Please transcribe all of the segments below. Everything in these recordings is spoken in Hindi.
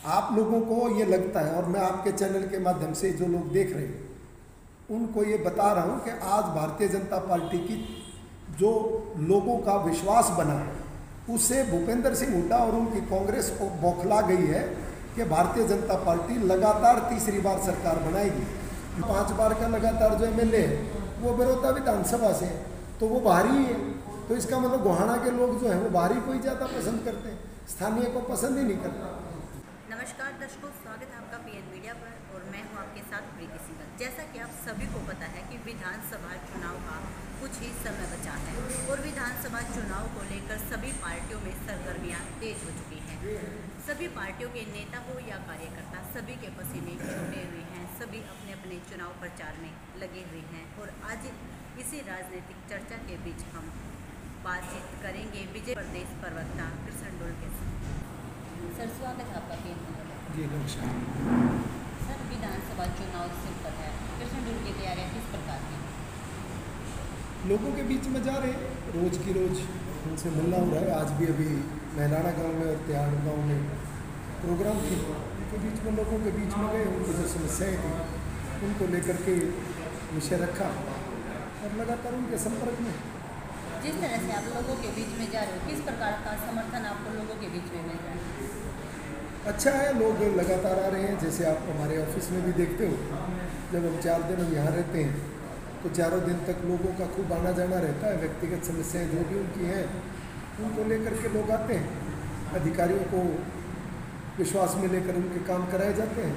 आप लोगों को ये लगता है, और मैं आपके चैनल के माध्यम से जो लोग देख रहे हैं उनको ये बता रहा हूँ कि आज भारतीय जनता पार्टी की जो लोगों का विश्वास बना है उससे भूपेंद्र सिंह हुड्डा और उनकी कांग्रेस को बौखला गई है कि भारतीय जनता पार्टी लगातार तीसरी बार सरकार बनाएगी। 5 बार का लगातार जो एमएलए है वो बड़ौदा विधानसभा से है, तो वो बाहरी है। तो इसका मतलब गोहाना के लोग जो हैं वो बाहरी को ही ज़्यादा पसंद करते हैं, स्थानीय को पसंद ही नहीं करते। नमस्कार दर्शकों, स्वागत है आपका पीएन मीडिया पर और मैं हूं आपके साथ प्रीति सिंह। जैसा कि आप सभी को पता है कि विधानसभा चुनाव का कुछ ही समय बचा है और विधानसभा चुनाव को लेकर सभी पार्टियों में सरगर्मियां तेज हो चुकी हैं। सभी पार्टियों के नेता हो या कार्यकर्ता सभी के पसीने छूटे हुए हैं, सभी अपने अपने चुनाव प्रचार में लगे हुए हैं। और आज इसी राजनीतिक चर्चा के बीच हम बातचीत करेंगे विजय प्रदेश प्रवक्ता कृष्ण डोल के साथ। सर, स्वागत है आपका पीएन मीडिया पर। जी नमस्कार। सर, विधानसभा चुनाव सिर पर है, कृष्ण डोल की तैयारियां किस प्रकार की? लोगों के बीच में जा रहे हैं, रोज की रोज उनसे मिलना हो रहा है। आज भी अभी महिलाना गांव में और तिहाड़ गांव में प्रोग्राम थे, उनके बीच में लोगों के बीच में गए, उनकी जो समस्याएं थी उनको लेकर के विषय रखा और लगातार उनके संपर्क में। जिस तरह से आप लोगों के बीच में जा रहे हो, किस प्रकार का समर्थन आपको लोगों के बीच में मिल रहा है? अच्छा है, लोग लगातार आ रहे हैं। जैसे आप हमारे ऑफिस में भी देखते हो, जब हम 4 दिन हम यहाँ रहते हैं तो चारों दिन तक लोगों का खूब आना जाना रहता है। व्यक्तिगत समस्याएं जो भी उनकी हैं उनको लेकर के लोग आते हैं, अधिकारियों को विश्वास में लेकर उनके काम कराए जाते हैं।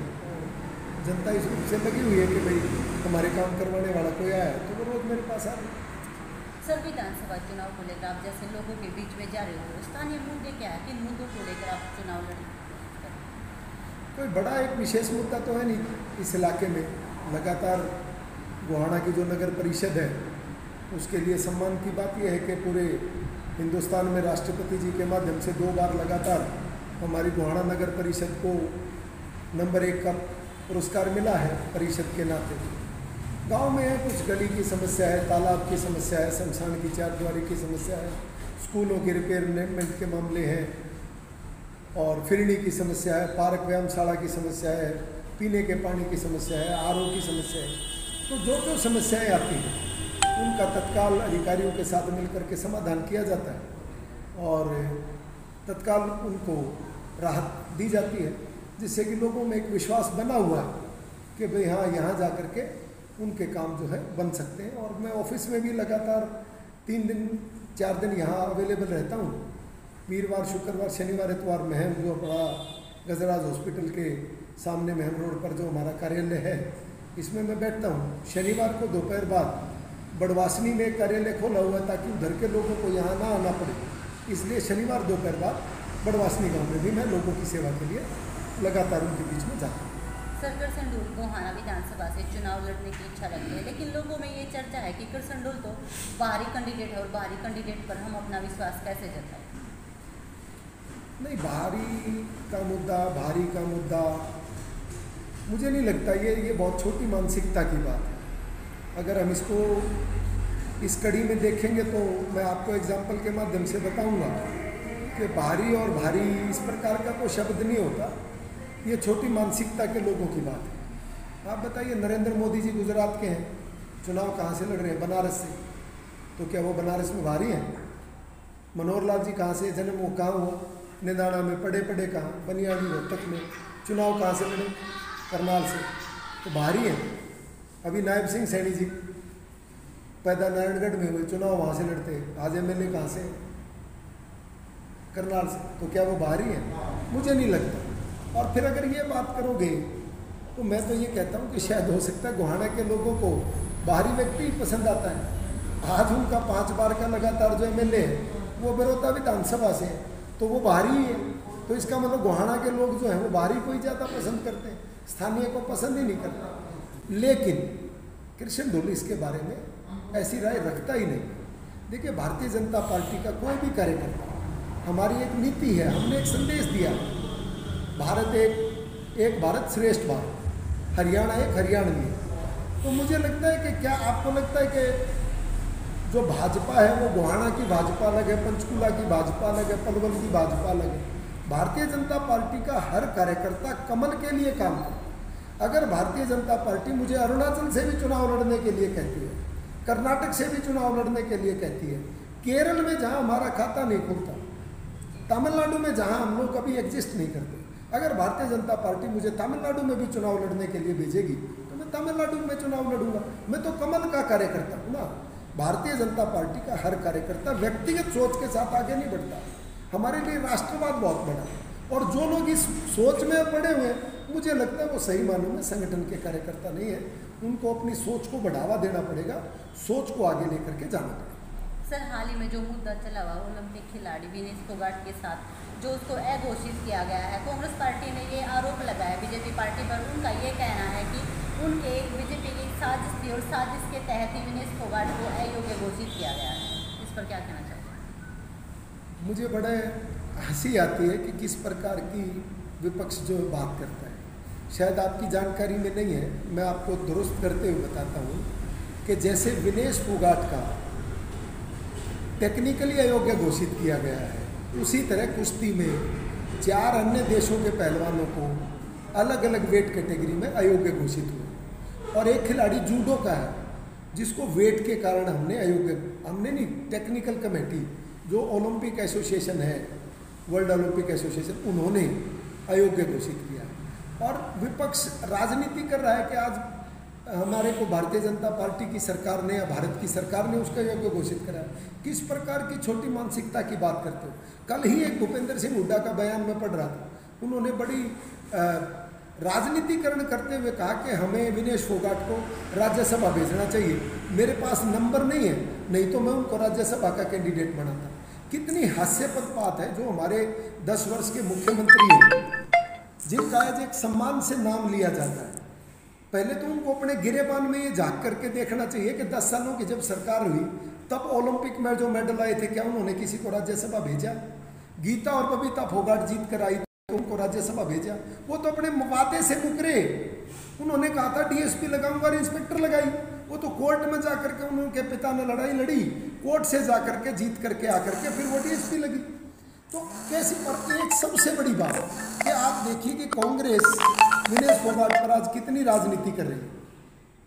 जनता इस रूप से लगी हुई है कि भाई हमारे काम करवाने वाला कोई आया तो वो रोज़ मेरे पास आ रहे हैं। सर, विधानसभा चुनाव को लेकर आप जैसे लोगों के बीच में जा रहे हो, स्थानीय मुद्दे क्या है, किन मुद्दों को लेकर आप चुनाव लड़ें? कोई बड़ा एक विशेष मुद्दा तो है नहीं इस इलाके में। लगातार गोहाना की जो नगर परिषद है उसके लिए सम्मान की बात यह है कि पूरे हिंदुस्तान में राष्ट्रपति जी के माध्यम से 2 बार लगातार हमारी गोहाना नगर परिषद को नंबर 1 का पुरस्कार मिला है परिषद के नाते। गांव में है, कुछ गली की समस्या है, तालाब की समस्या है, शमशान की चारदीवारी की समस्या है, स्कूलों के रिपेयरमेंट के मामले हैं और फिरनी की समस्या है, पार्क व्यायामशाला की समस्या है, पीने के पानी की समस्या है, आरओ की समस्या है। तो जो जो समस्याएं आती हैं उनका तत्काल अधिकारियों के साथ मिलकर के समाधान किया जाता है और तत्काल उनको राहत दी जाती है, जिससे कि लोगों में एक विश्वास बना हुआ है कि भाई हाँ, यहाँ जा कर के उनके काम जो है बन सकते हैं। और मैं ऑफिस में भी लगातार 3 दिन 4 दिन यहाँ अवेलेबल रहता हूँ। वीरवार, शुक्रवार, शनिवार, इतवार महम जो बड़ा गजराज हॉस्पिटल के सामने महम रोड पर जो हमारा कार्यालय है इसमें मैं बैठता हूँ। शनिवार को दोपहर बाद बड़वासनी में एक कार्यालय खोला हुआ है ताकि उधर के लोगों को यहाँ ना आना पड़े, इसलिए शनिवार दोपहर बाद बड़वासनी गाँव में भी मैं लोगों की सेवा के लिए लगातार उनके बीच में जाता हूँ। सर, कृष्ण डोल गोहाना विधानसभा से चुनाव लड़ने की इच्छा रखते हैं, लेकिन लोगों में ये चर्चा है कि कृष्ण डोल तो बाहरी कैंडिडेट है और बाहरी कैंडिडेट पर हम अपना विश्वास कैसे जताएं? नहीं, भारी का मुद्दा मुझे नहीं लगता, ये बहुत छोटी मानसिकता की बात है। अगर हम इसको इस कड़ी में देखेंगे तो मैं आपको एग्जाम्पल के माध्यम से बताऊंगा कि बाहरी और भारी इस प्रकार का कोई शब्द नहीं होता, ये छोटी मानसिकता के लोगों की बात है। आप बताइए, नरेंद्र मोदी जी गुजरात के हैं, चुनाव कहाँ से लड़ रहे हैं? बनारस से। तो क्या वो बनारस में भारी हैं? मनोहर लाल जी कहाँ से जन्म, वो कहाँ हुआ? निदाना में पढ़े कहाँ? बनियाड़ी रोहतक में। चुनाव कहाँ से लड़े? करनाल से। तो भारी हैं। अभी नायब सिंह सैनी जी पैदा नारायणगढ़ में हुए, चुनाव वहाँ से लड़ते, आज एमएलए कहाँ से? करनाल से। तो क्या वो भारी हैं? मुझे नहीं लगता। और फिर अगर ये बात करोगे तो मैं तो ये कहता हूँ कि शायद हो सकता है गोहाना के लोगों को बाहरी व्यक्ति ही पसंद आता है। आज उनका 5 बार का लगातार जो एमएलए है वो बड़ौदा विधानसभा से है, तो वो बाहरी है। तो इसका मतलब गोहाना के लोग जो हैं वो बाहरी को ही ज़्यादा पसंद करते हैं, स्थानीय को पसंद ही नहीं करते। लेकिन कृष्ण डोल इसके बारे में ऐसी राय रखता ही नहीं। देखिए, भारतीय जनता पार्टी का कोई भी कार्यकर्ता, हमारी एक नीति है, हमने एक संदेश दिया, भारत एक भारत श्रेष्ठ भारत, हरियाणा एक हरियाणवी। तो मुझे लगता है कि क्या आपको लगता है कि जो भाजपा है वो गोहाना की भाजपा अलग है, पंचकुला की भाजपा अलग है, पलवल की भाजपा अलग है? भारतीय जनता पार्टी का हर कार्यकर्ता कमल के लिए काम करता है। अगर भारतीय जनता पार्टी मुझे अरुणाचल से भी चुनाव लड़ने के लिए कहती है, कर्नाटक से भी चुनाव लड़ने के लिए कहती है, केरल में जहां हमारा खाता नहीं खुलता, तमिलनाडु में जहां हम लोग कभी एग्जिस्ट नहीं करते, अगर भारतीय जनता पार्टी मुझे तमिलनाडु में भी चुनाव लड़ने के लिए भेजेगी तो मैं तमिलनाडु में चुनाव लड़ूंगा। मैं तो कमल का कार्यकर्ता हूँ ना। भारतीय जनता पार्टी का हर कार्यकर्ता व्यक्तिगत सोच के साथ आगे नहीं बढ़ता। हमारे लिए राष्ट्रवाद बहुत बड़ा है, और जो लोग इस सोच में पड़े हुए हैं, मुझे लगता है वो सही मानों में संगठन के कार्यकर्ता नहीं है। उनको अपनी सोच को बढ़ावा देना पड़ेगा, सोच को आगे लेकर के जाना पड़ेगा। सर, हाल ही में जो मुद्दा चला हुआ ओलंपिक खिलाड़ी विनेश फोगाट के साथ, जो उसको अघोषित किया गया है, कांग्रेस पार्टी ने ये आरोप लगाया बीजेपी पार्टी पर। उनका ये कहना है कि उनके बीजेपी की साजिश थी और साजिश के तहत ही विनेश फोगाट को अयोग्य घोषित किया गया है। इस पर क्या कहना चाहते हैं? मुझे बड़े हंसी आती है कि किस प्रकार की विपक्ष जो बात करता है। शायद आपकी जानकारी में नहीं है, मैं आपको दुरुस्त करते हुए बताता हूँ कि जैसे विनेश फोगाट का टेक्निकली अयोग्य घोषित किया गया है, उसी तरह कुश्ती में 4 अन्य देशों के पहलवानों को अलग अलग वेट कैटेगरी में अयोग्य घोषित हुए, और एक खिलाड़ी जूडो का है जिसको वेट के कारण हमने नहीं, टेक्निकल कमेटी जो ओलंपिक एसोसिएशन है, वर्ल्ड ओलंपिक एसोसिएशन, उन्होंने अयोग्य घोषित किया। और विपक्ष राजनीति कर रहा है कि आज हमारे को भारतीय जनता पार्टी की सरकार ने या भारत की सरकार ने उसका योग्य घोषित करा। किस प्रकार की छोटी मानसिकता की बात करते हो। कल ही एक भूपेंद्र सिंह हुड्डा का बयान में पढ़ रहा था, उन्होंने बड़ी राजनीतिकरण करते हुए कहा कि हमें विनेश फोगाट को राज्यसभा भेजना चाहिए। मेरे पास नंबर नहीं है, नहीं तो मैं उनको राज्यसभा का कैंडिडेट बनाता। कितनी हास्यपद बात है। जो हमारे 10 वर्ष के मुख्यमंत्री हैं, जिनका आज एक सम्मान से नाम लिया जाता है, पहले तो उनको अपने गिरेबान में ये झांक करके देखना चाहिए कि 10 सालों की जब सरकार हुई तब ओलंपिक में जो मेडल आए थे, क्या उन्होंने किसी को राज्यसभा भेजा? गीता और बबीता फोगाट जीत कर आई तो उनको राज्यसभा भेजा? वो तो अपने वादे से मुकरे। उन्होंने कहा था डीएसपी लगाऊंगा और इंस्पेक्टर लगाई। वो तो कोर्ट में जाकर के उनके पिता ने लड़ाई लड़ी, कोर्ट से जाकर के जीत करके आकर के फिर वो डीएसपी लगी। तो कैसी पर एक सबसे बड़ी बात कि आप देखिए कि कांग्रेस विनेश फोगाट पर आज कितनी राजनीति कर रही है।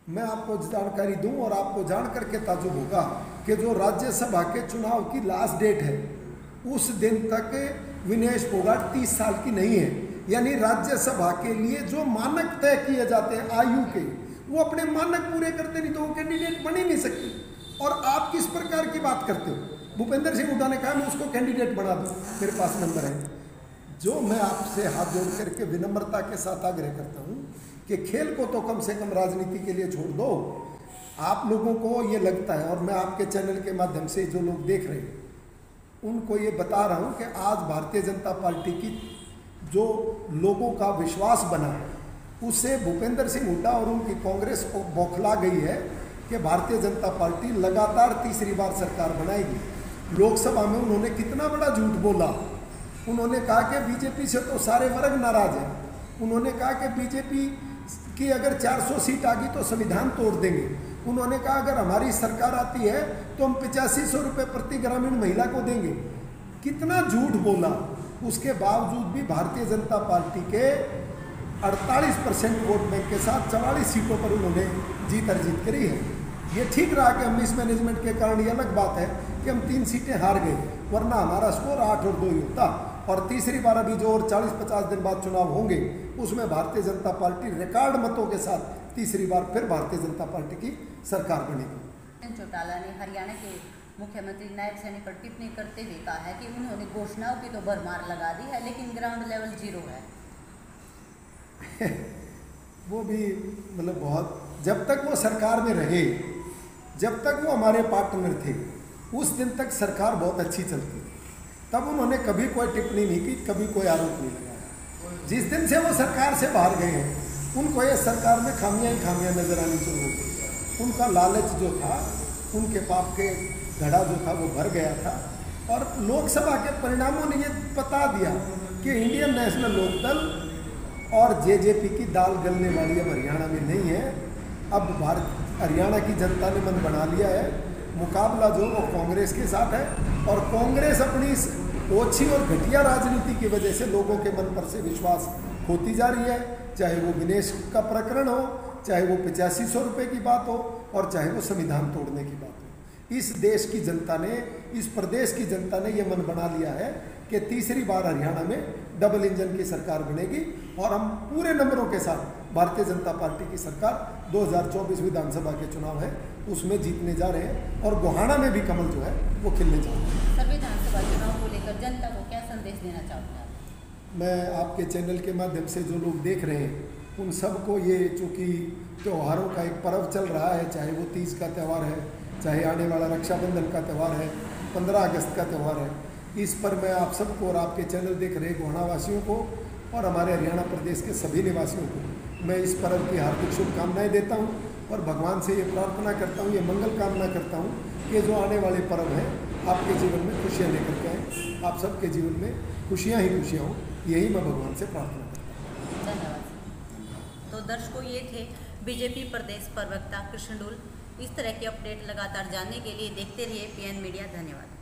मैं आपको जानकारी दूं और आपको जान करके ताजुब होगा कि जो राज्यसभा के चुनाव की लास्ट डेट है, उस दिन तक विनेश फोगाट 30 साल की नहीं है। यानी राज्यसभा के लिए जो मानक तय किए जाते हैं आयु के, वो अपने मानक पूरे करते नहीं तो वो कैंडिडेट बन ही नहीं सकती। और आप किस प्रकार की बात करते हो? भूपेंद्र सिंह हुड्डा ने कहा मैं उसको कैंडिडेट बना दूं, मेरे पास नंबर है। जो मैं आपसे हाथ जोड़ करके विनम्रता के साथ आग्रह करता हूं कि खेल को तो कम से कम राजनीति के लिए छोड़ दो। आप लोगों को ये लगता है, और मैं आपके चैनल के माध्यम से जो लोग देख रहे हैं उनको ये बता रहा हूं कि आज भारतीय जनता पार्टी की जो लोगों का विश्वास बना है, उससे भूपेंद्र सिंह हुड्डा और उनकी कांग्रेस को बौखला गई है कि भारतीय जनता पार्टी लगातार तीसरी बार सरकार बनाएगी। लोकसभा में उन्होंने कितना बड़ा झूठ बोला। उन्होंने कहा कि बीजेपी से तो सारे वर्ग नाराज हैं। उन्होंने कहा कि बीजेपी की अगर 400 सीट आ गई तो संविधान तोड़ देंगे। उन्होंने कहा अगर हमारी सरकार आती है तो हम 8500 रुपये प्रति ग्रामीण महिला को देंगे। कितना झूठ बोला। उसके बावजूद भी भारतीय जनता पार्टी के 48% वोट बैंक के साथ 44 सीटों पर उन्होंने जीत अर्जित करी है। ये ठीक रहा कि हम मिसमैनेजमेंट के कारण, ये अलग बात है कि हम 3 सीटें हार गए, वरना हमारा स्कोर 8 और 2 ही होता। और तीसरी बार अभी जो और 40-50 दिन बाद चुनाव होंगे, उसमें भारतीय जनता पार्टी रिकॉर्ड मतों के साथ तीसरी बार फिर भारतीय जनता पार्टी की सरकार बनेगी। चौटाला ने हरियाणा के मुख्यमंत्री नायब सैनी पर टिप्पणी करते हुए कहा है कि उन्होंने घोषणाओं की तो भरमार लगा दी है, लेकिन ग्राउंड लेवल 0 है। वो भी मतलब बहुत, जब तक वो सरकार में रहे, जब तक वो हमारे पार्टनर थे, उस दिन तक सरकार बहुत अच्छी चलती थी। तब उन्होंने कभी कोई टिप्पणी नहीं की, कभी कोई आरोप नहीं लगाया। जिस दिन से वो सरकार से बाहर गए हैं, उनको ये सरकार में खामियां ही खामियां नजर आनी शुरू हो गई। उनका लालच जो था, उनके पाप के घड़ा जो था वो भर गया था। और लोकसभा के परिणामों ने ये बता दिया कि इंडियन नेशनल लोकदल और जेजेपी की दाल गलने वाली अब हरियाणा में नहीं है। अब हरियाणा की जनता ने मन बना लिया है। मुकाबला जो वो कांग्रेस के साथ है, और कांग्रेस अपनी ओछी और घटिया राजनीति की वजह से लोगों के मन पर से विश्वास खोती जा रही है, चाहे वो विनेश का प्रकरण हो, चाहे वो 8500 रुपये की बात हो, और चाहे वो संविधान तोड़ने की बात हो। इस देश की जनता ने, इस प्रदेश की जनता ने ये मन बना लिया है कि तीसरी बार हरियाणा में डबल इंजन की सरकार बनेगी और हम पूरे नंबरों के साथ भारतीय जनता पार्टी की सरकार 2024 विधानसभा के चुनाव है उसमें जीतने जा रहे हैं और गोहाना में भी कमल जो है वो खिलने जा रहे हैं। सर, विधानसभा चुनाव को लेकर जनता को क्या संदेश देना चाहते हैं? मैं आपके चैनल के माध्यम से जो लोग देख रहे हैं उन सबको ये, चूँकि त्योहारों का एक पर्व चल रहा है, चाहे वो तीज का त्यौहार है, चाहे आने वाला रक्षाबंधन का त्यौहार है, 15 अगस्त का त्यौहार है, इस पर मैं आप सबको और आपके चैनल देख रहे गोहाना वासियों को और हमारे हरियाणा प्रदेश के सभी निवासियों को मैं इस पर्व की हार्दिक शुभकामनाएं देता हूं और भगवान से ये प्रार्थना करता हूं, ये मंगल कामना करता हूं कि जो आने वाले पर्व हैं आपके जीवन में खुशियां लेकर के आएँ, आप सबके जीवन में खुशियां ही खुशियां हों, यही मैं भगवान से प्रार्थना करता हूँ। धन्यवाद। तो दर्शकों, ये थे बीजेपी प्रदेश प्रवक्ता कृष्ण डोल। इस तरह के अपडेट लगातार जानने के लिए देखते रहिए PN मीडिया। धन्यवाद।